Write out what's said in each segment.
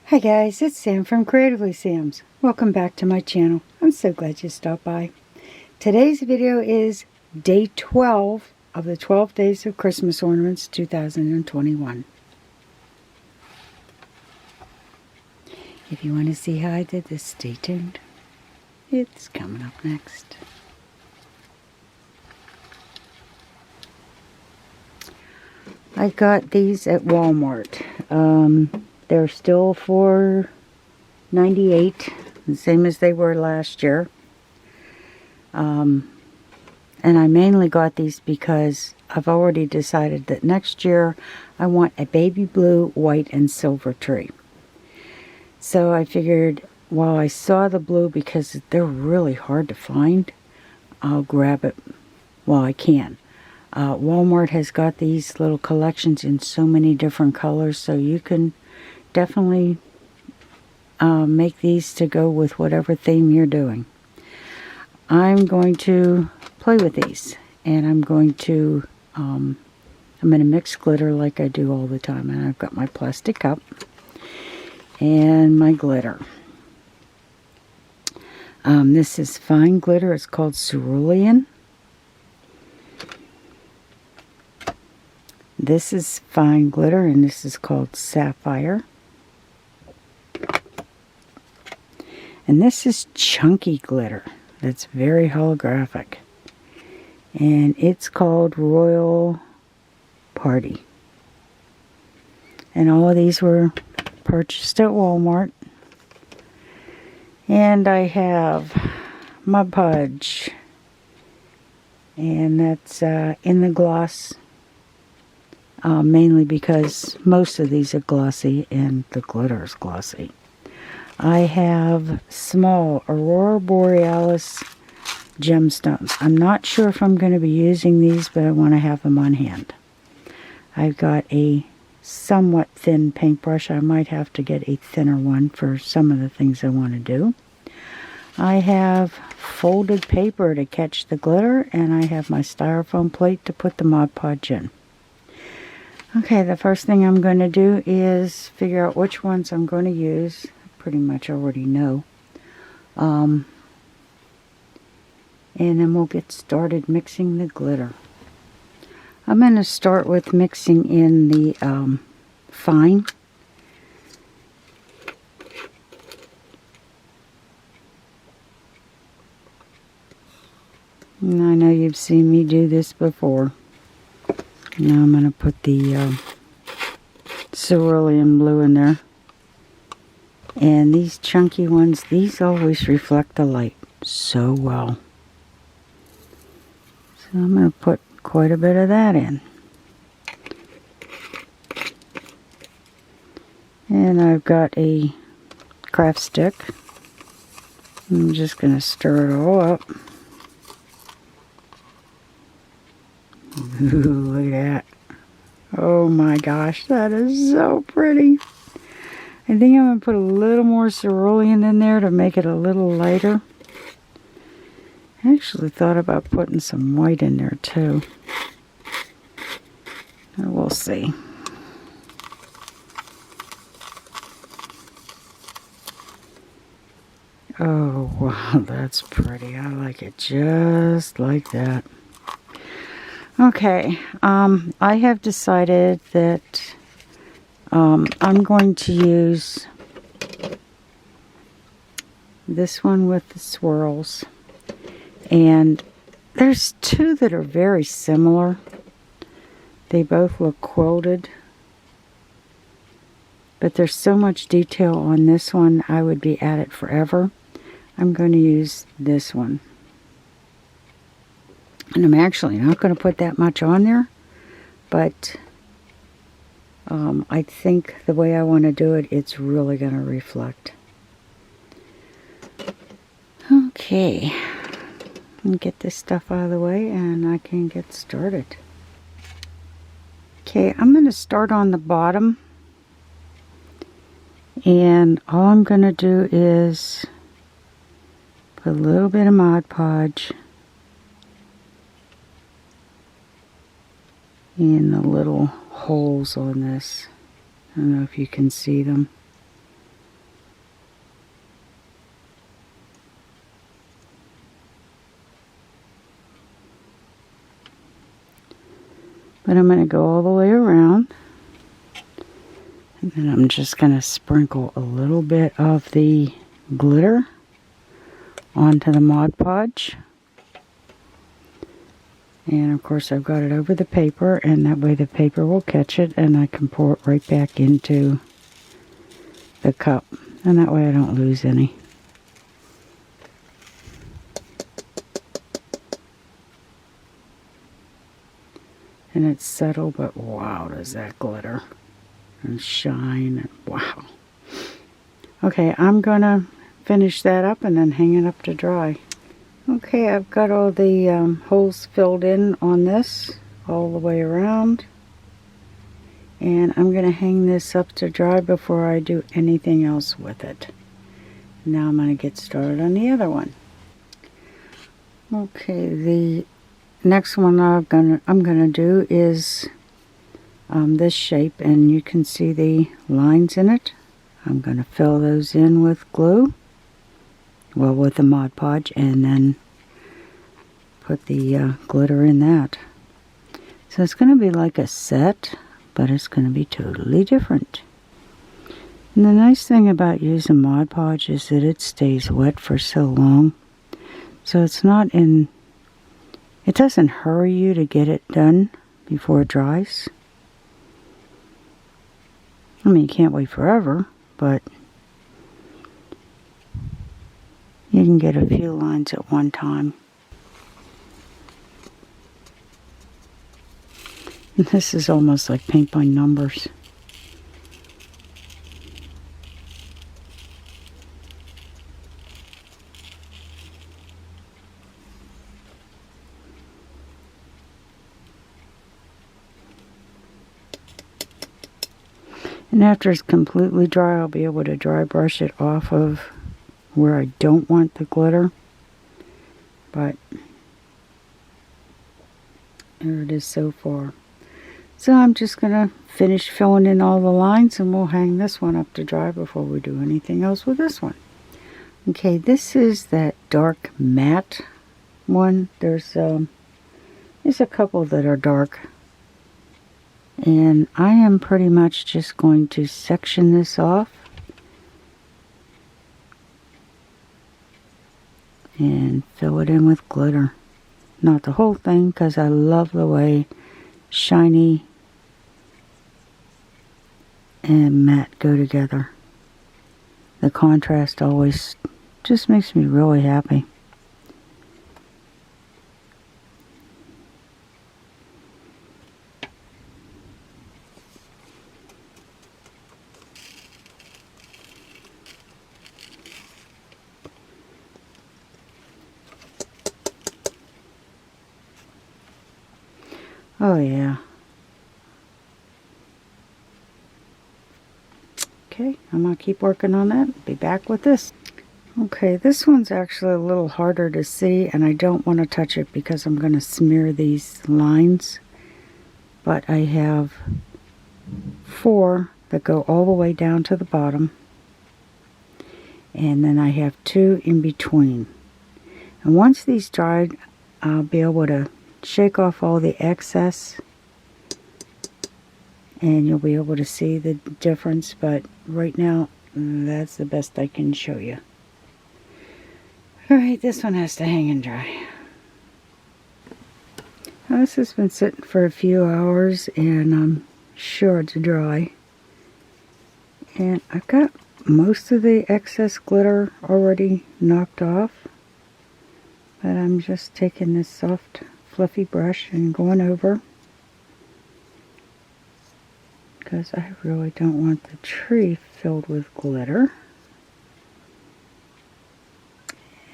Hi guys, it's Sam from Creatively Sam's. Welcome back to my channel. I'm so glad you stopped by. Today's video is day 12 of the 12 Days of Christmas Ornaments 2021. If you want to see how I did this, stay tuned. It's coming up next. I got these at Walmart. They're still $4.98, the same as they were last year. And I mainly got these because I've already decided that next year I want a baby blue, white, and silver tree. So I figured while I saw the blue, because they're really hard to find, I'll grab it while I can. Walmart has got these little collections in so many different colors, so you can definitely make these to go with whatever theme you're doing. I'm going to play with these, and I'm going to mix glitter like I do all the time. And I've got my plastic cup and my glitter. This is fine glitter. It's called cerulean. This is fine glitter, and this is called sapphire. And this is chunky glitter that's very holographic. And it's called Royal Party. And all of these were purchased at Walmart. And I have my Podge. And that's in the gloss. Mainly because most of these are glossy and the glitter is glossy. I have small Aurora Borealis gemstones. I'm not sure if I'm going to be using these, but I want to have them on hand. I've got a somewhat thin paintbrush. I might have to get a thinner one for some of the things I want to do. I have folded paper to catch the glitter, and I have my styrofoam plate to put the Mod Podge in. Okay, the first thing I'm going to do is figure out which ones I'm going to use. Pretty much already know. And then we'll get started mixing the glitter. I'm going to start with mixing in the fine. And I know you've seen me do this before. Now I'm going to put the cerulean blue in there. And these chunky ones, these always reflect the light so well. So I'm going to put quite a bit of that in. And I've got a craft stick. I'm just going to stir it all up. Ooh, look at that. Oh my gosh, that is so pretty. I think I'm going to put a little more cerulean in there to make it a little lighter. I actually thought about putting some white in there too. We'll see. Oh wow, that's pretty. I like it just like that. Okay, I have decided that I'm going to use this one with the swirls, and there's two that are very similar. They both look quilted, but there's so much detail on this one, I would be at it forever. I'm going to use this one, and I'm actually not going to put that much on there, but I think the way I want to do it, it's really going to reflect. Okay, get this stuff out of the way and I can get started. Okay, I'm going to start on the bottom, and all I'm going to do is put a little bit of Mod Podge in the little holes on this. I don't know if you can see them. But I'm going to go all the way around. And then I'm just going to sprinkle a little bit of the glitter onto the Mod Podge. And of course I've got it over the paper, and that way the paper will catch it and I can pour it right back into the cup. And that way I don't lose any. And it's subtle, but wow, does that glitter and shine, and wow. Okay, I'm gonna finish that up and then hang it up to dry. Okay, I've got all the holes filled in on this all the way around, and I'm gonna hang this up to dry before I do anything else with it. Now I'm gonna get started on the other one. Okay, the next one I'm gonna do is this shape, and you can see the lines in it. I'm gonna fill those in with glue, well, with the Mod Podge, and then put the glitter in that. So it's gonna be like a set, but it's gonna be totally different. And the nice thing about using Mod Podge is that it stays wet for so long, so it's not in. It doesn't hurry you to get it done before it dries. I mean, you can't wait forever, but you can get a few lines at one time. And this is almost like paint by numbers. And after it's completely dry, I'll be able to dry brush it off of where I don't want the glitter. But there it is so far. So I'm just going to finish filling in all the lines, and we'll hang this one up to dry before we do anything else with this one. Okay, this is that dark matte one. There's a couple that are dark. And I am pretty much just going to section this off and fill it in with glitter. Not the whole thing, because I love the way shiny and matte go together. The contrast always just makes me really happy. Oh yeah. Okay, I'm going to keep working on that. Be back with this. Okay, this one's actually a little harder to see, and I don't want to touch it because I'm going to smear these lines. But I have 4 that go all the way down to the bottom. And then I have 2 in between. And once these dried, I'll be able to shake off all the excess, and you'll be able to see the difference, but right now that's the best I can show you. Alright, this one has to hang and dry. Now, this has been sitting for a few hours, and I'm sure it's dry. And I've got most of the excess glitter already knocked off, but I'm just taking this soft fluffy brush and going over, because I really don't want the tree filled with glitter.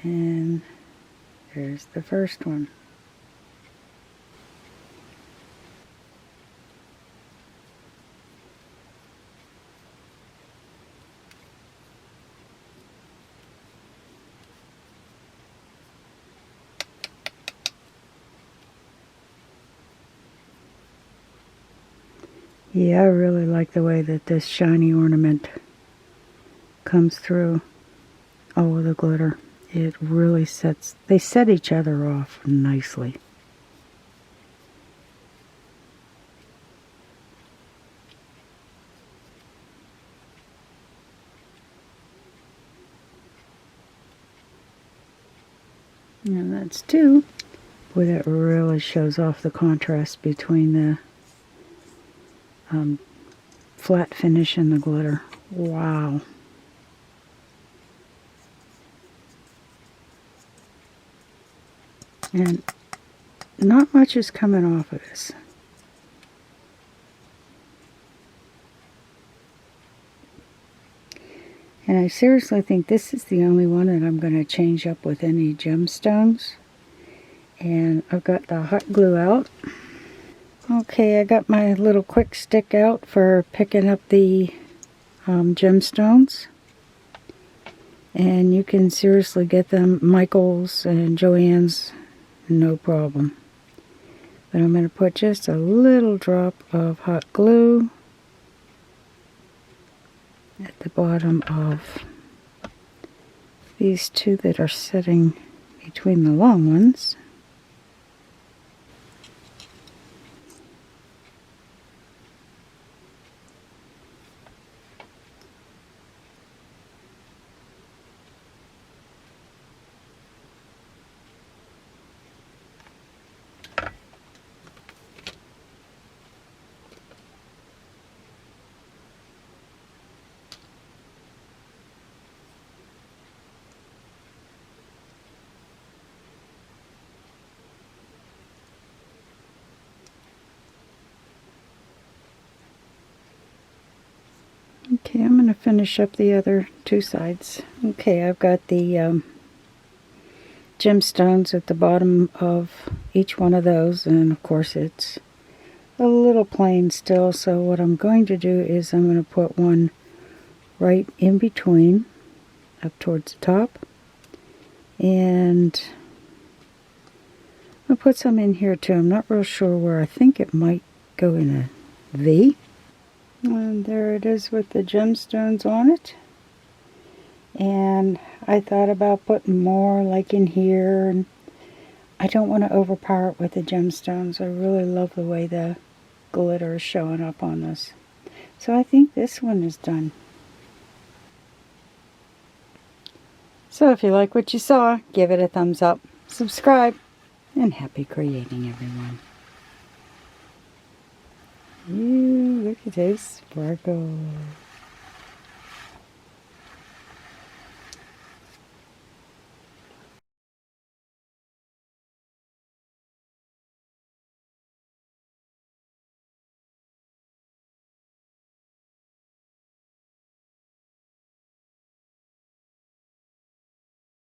And there's the first one. Yeah, I really like the way that this shiny ornament comes through all of the glitter. It really they set each other off nicely. And that's 2. Boy, that really shows off the contrast between the flat finish and the glitter. Wow. And not much is coming off of this. And I seriously think this is the only one that I'm going to change up with any gemstones. And I've got the hot glue out. Okay, I got my little quick stick out for picking up the gemstones. And you can seriously get them Michael's and Joann's, no problem. But I'm going to put just a little drop of hot glue at the bottom of these 2 that are sitting between the long ones. Okay, I'm going to finish up the other 2 sides. Okay, I've got the gemstones at the bottom of each one of those, and of course it's a little plain still, so what I'm going to do is I'm going to put one right in between, up towards the top, and I'll put some in here too. I'm not real sure where. I think it might go in a V. And there it is with the gemstones on it. And I thought about putting more like in here, and I don't want to overpower it with the gemstones. I really love the way the glitter is showing up on this. So I think this one is done. So if you like what you saw, give it a thumbs up, subscribe, and happy creating, everyone. Look at those sparkles.